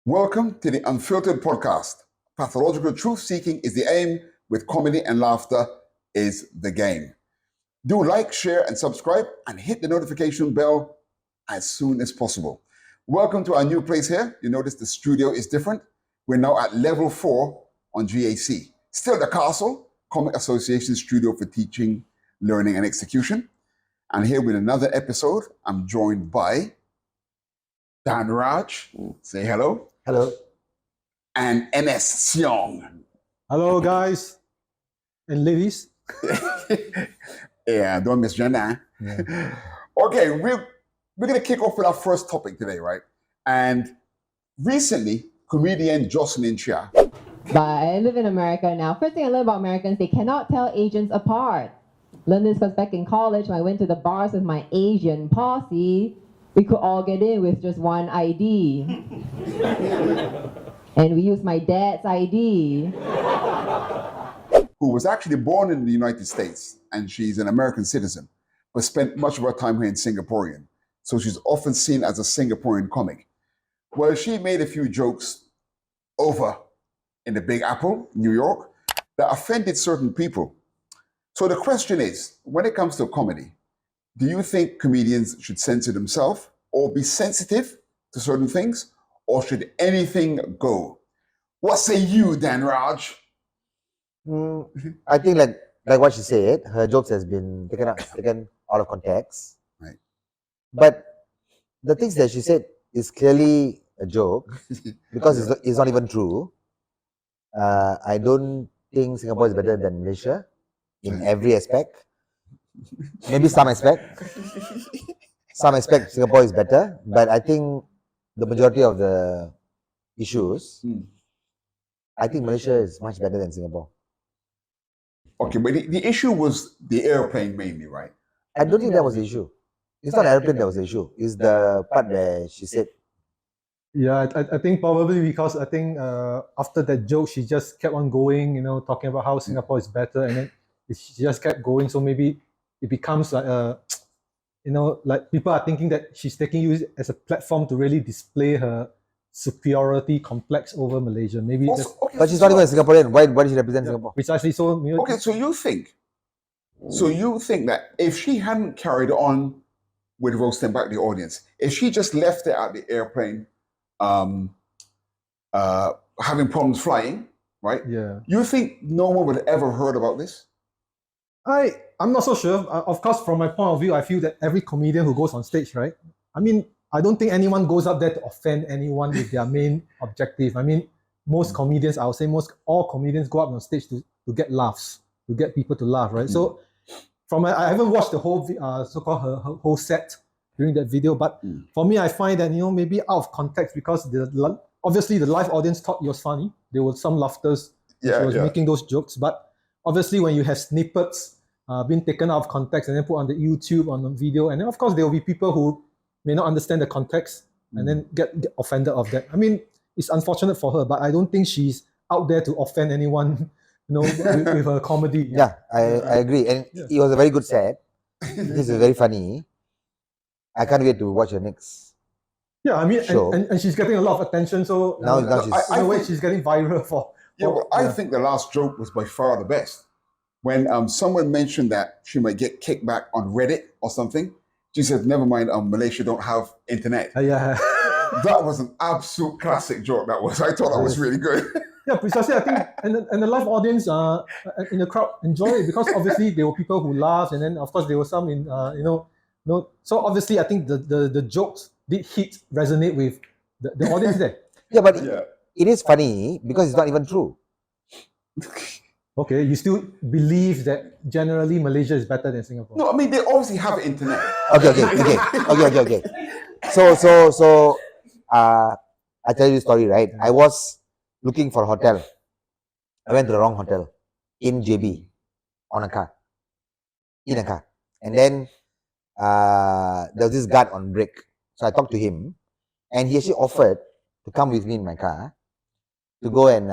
Welcome to the Unfiltered podcast. Pathological truth seeking is the aim, with comedy and laughter is the game. Do like, share, and subscribe, and hit the notification bell as soon as possible. Welcome to our new place here. You notice the studio is different. We're now at level 4 on GAC. Still the Castle, Comic Association studio for teaching, learning, and execution. And here with another episode, I'm joined by Dan Raj. Say hello. Hello. And NS Seong. Hello, guys and ladies. Yeah, don't miss Jenna. Yeah. Okay, we're going to kick off with our first topic today, right? And recently, comedian Jocelyn Chia. But I live in America now. First thing I learned about Americans, they cannot tell Asians apart. Learned this because back in college, when I went to the bars with my Asian posse, we could all get in with just one ID. And we used my dad's ID. Who was actually born in the United States, and she's an American citizen, but spent much of her time here in Singaporean. So she's often seen as a Singaporean comic. Well, she made a few jokes over in the Big Apple, New York, that offended certain people. So the question is, when it comes to comedy, do you think comedians should censor themselves or be sensitive to certain things, or should anything go? What say you, Dan Raj? I think like what she said, her jokes has been taken out of context. Right. But the things that she said is clearly a joke because it's not even true. I don't think Singapore is better than Malaysia in every aspect. Maybe some aspect. Some aspect Singapore is better, but I think the majority of the issues, I think Malaysia is much better than Singapore. Okay, but the issue was the airplane mainly, right? I don't think that was the issue. It's not the airplane that was the issue. It's the part where she said, Yeah, I think probably because I think after that joke, she just kept on going, talking about how Singapore is better, and then she just kept going. So maybe it becomes like like people are thinking that she's taking you as a platform to really display her superiority complex over Malaysia. Maybe Also, okay, but she's not even a Singaporean. Why does she represent Singapore? precisely so. Okay, so you think that if she hadn't carried on with roasting back the audience, if she just left it at the airplane, having problems flying, right? Yeah. You think no one would ever heard about this? I'm not so sure. Of course, from my point of view, I feel that every comedian who goes on stage, right? I mean, I don't think anyone goes up there to offend anyone with their main objective. I mean, most comedians, I would say all comedians go up on stage to get laughs, to get people to laugh, right? So, I haven't watched the whole so-called her whole set during that video, but for me, I find that maybe out of context because obviously the live audience thought it was funny. There were some laughters. She was making those jokes, but obviously when you have snippets being taken out of context and then put on the YouTube on the video, and then of course there will be people who may not understand the context and then get offended of that. I mean, it's unfortunate for her, but I don't think she's out there to offend anyone, with her comedy. Yeah, I agree. And it was a very good set. This is very funny. I can't wait to watch the next. Yeah, I mean, show. And she's getting a lot of attention. So now she's in a way, she's getting viral for. I think the last joke was by far the best. When someone mentioned that she might get kicked back on Reddit or something, she said, "Never mind, Malaysia don't have internet." Yeah. That was an absolute classic joke. I thought that was really good. Yeah, precisely. I think, and the live audience in the crowd enjoyed it because obviously there were people who laughed, and then of course there were some in So obviously, I think the jokes did resonate with the audience there. Yeah, but it is funny because it's not even true. Okay, you still believe that generally Malaysia is better than Singapore? No, I mean they obviously have internet. Okay. So I tell you the story, right? I was looking for a hotel. I went to the wrong hotel in JB in a car. And then there was this guard on break. So I talked to him and he actually offered to come with me in my car to go and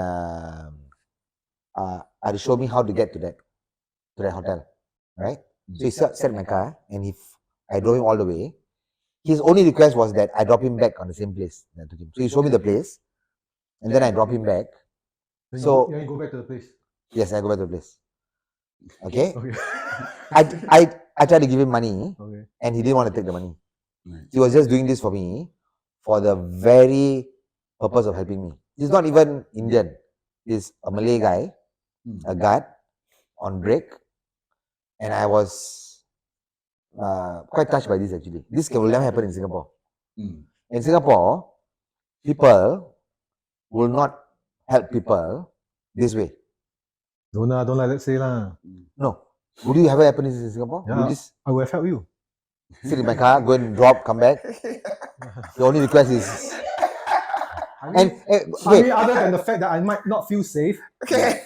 to show me how to get to that hotel, right? So he sat in my car and I drove him all the way. His only request was that I drop him back on the same place that I took him. So he showed me the place. and then I drop him back. Then So- you go back to the place. Yes, I go back to the place. Okay. Okay. I tried to give him money, Okay. and he didn't want to take the money. Right. He was just doing this for me for the very purpose of helping me. He's not even Indian. He's a Malay guy, a guard on break, and I was quite touched by this actually. This will never happen in Singapore. Mm. In Singapore, people will not help people this way. Don't like that say lah. No. Would you ever happen in Singapore? Yeah. You just I will have helped you. sit in my car, go and drop, come back. The only request is I and mean, okay, other than the fact that I might not feel safe. Okay.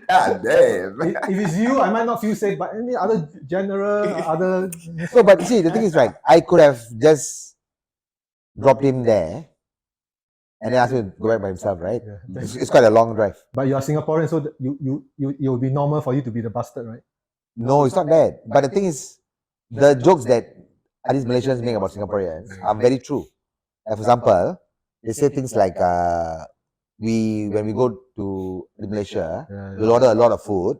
God damn. If it's you, I might not feel safe. But any other general, other so but see the thing is right. I could have just dropped him there and then asked him to go back by himself, right? Yeah. It's quite a long drive. But you are Singaporean, so it will be normal for you to be the bastard, right? No, it's not that. But the thing is, the jokes that these Malaysians make about Singaporeans are very true. For example, they say things like, when we go to Malaysia, we'll order a lot of food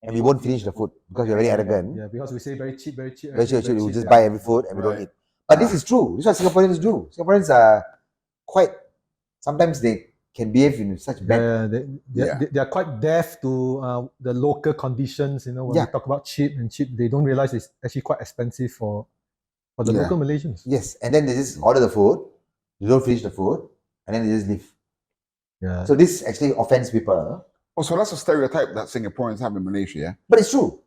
and we won't finish the food because we're very arrogant. Yeah, because we say very cheap, very cheap. Very cheap, we just yeah. buy every food and we don't eat. But this is true. This is what Singaporeans do. Singaporeans are quite, sometimes they can behave in such bad. They are quite deaf to the local conditions. You know, when Yeah. we talk about cheap, they don't realize it's actually quite expensive for the Yeah. local Malaysians. Yes, and then they just order the food, they don't finish the food, and then they just leave. Yeah. So this actually offends people. Oh, so that's a stereotype that Singaporeans have in Malaysia, yeah? But it's true.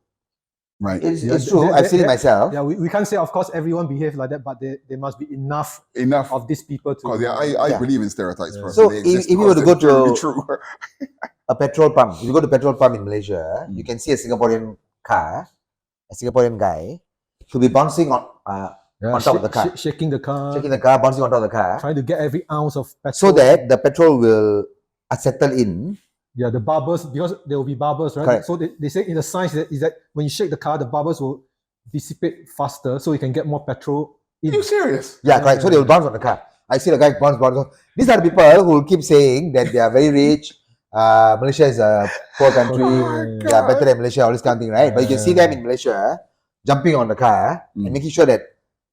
Right. It's Yeah, true. I've seen it myself. Yeah, we can't say, of course, everyone behave like that, but there must be enough Enough. of these people to. Because I Yeah. believe in stereotypes. Yeah. Personally. So They exist if you were to because go they're to- true. A petrol pump. If you go to petrol pump in Malaysia, you can see a Singaporean car, a Singaporean guy, who'll be bouncing on top of the car. shaking the car, checking the car, bouncing on top of the car, trying to get every ounce of petrol. so that the petrol will settle in. Yeah, the bubbles, because there will be bubbles, right? Correct. So they say in the science is that when you shake the car, the bubbles will dissipate faster, so you can get more petrol Are in. you serious? Yeah, correct. So they will bounce on the car. I see the guy bounce. These are the people who will keep saying that they are very rich. Malaysia is a poor country. Oh my They are better God. than Malaysia, all this kind of thing, right? But you can see them in Malaysia jumping on the car and making sure that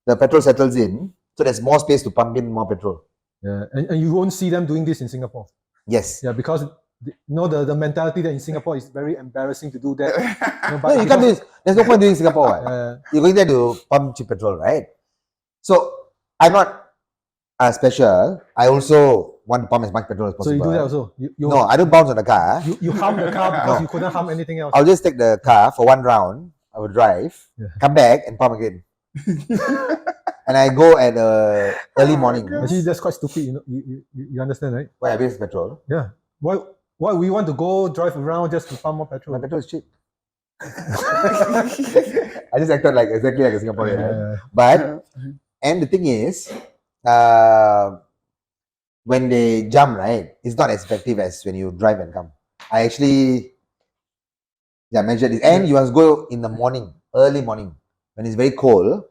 the petrol settles in, so there's more space to pump in more petrol. Yeah, and you won't see them doing this in Singapore. Yes. Yeah, because the mentality that in Singapore is very embarrassing to do that. No, you can't do this. There's no point doing Singapore. Right? You're going there to pump cheap petrol, right? So I'm not special. I also want to pump as much petrol as So possible. you do that also. You No, I don't bounce on the car. you harm the car because you couldn't harm anything else. I'll just take the car for one round. I will drive, come back and pump again. And I go at early morning. Actually, that's quite stupid. You know, you understand, right? Why I waste petrol? Yeah. Why we want to go drive around just to pump more petrol? My petrol is cheap. I just acted exactly like a Singaporean. Right? But and the thing is, when they jump, right, it's not as effective as when you drive and come. I actually measured it. And you must go in the morning, early morning, when it's very cold.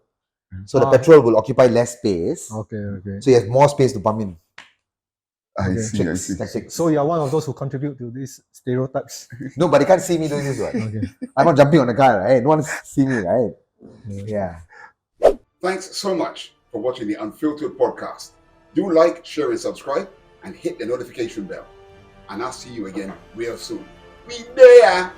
So the petrol will occupy less space. Okay. So you have more space to pump in. I see. Tactics. So you are one of those who contribute to these stereotypes. No, but they can't see me doing this one. Okay. I'm not jumping on the car, right? No one see me, right? Yeah. Thanks so much for watching the Unfiltered podcast. Do like, share, and subscribe, and hit the notification bell. And I'll see you again real soon. We there!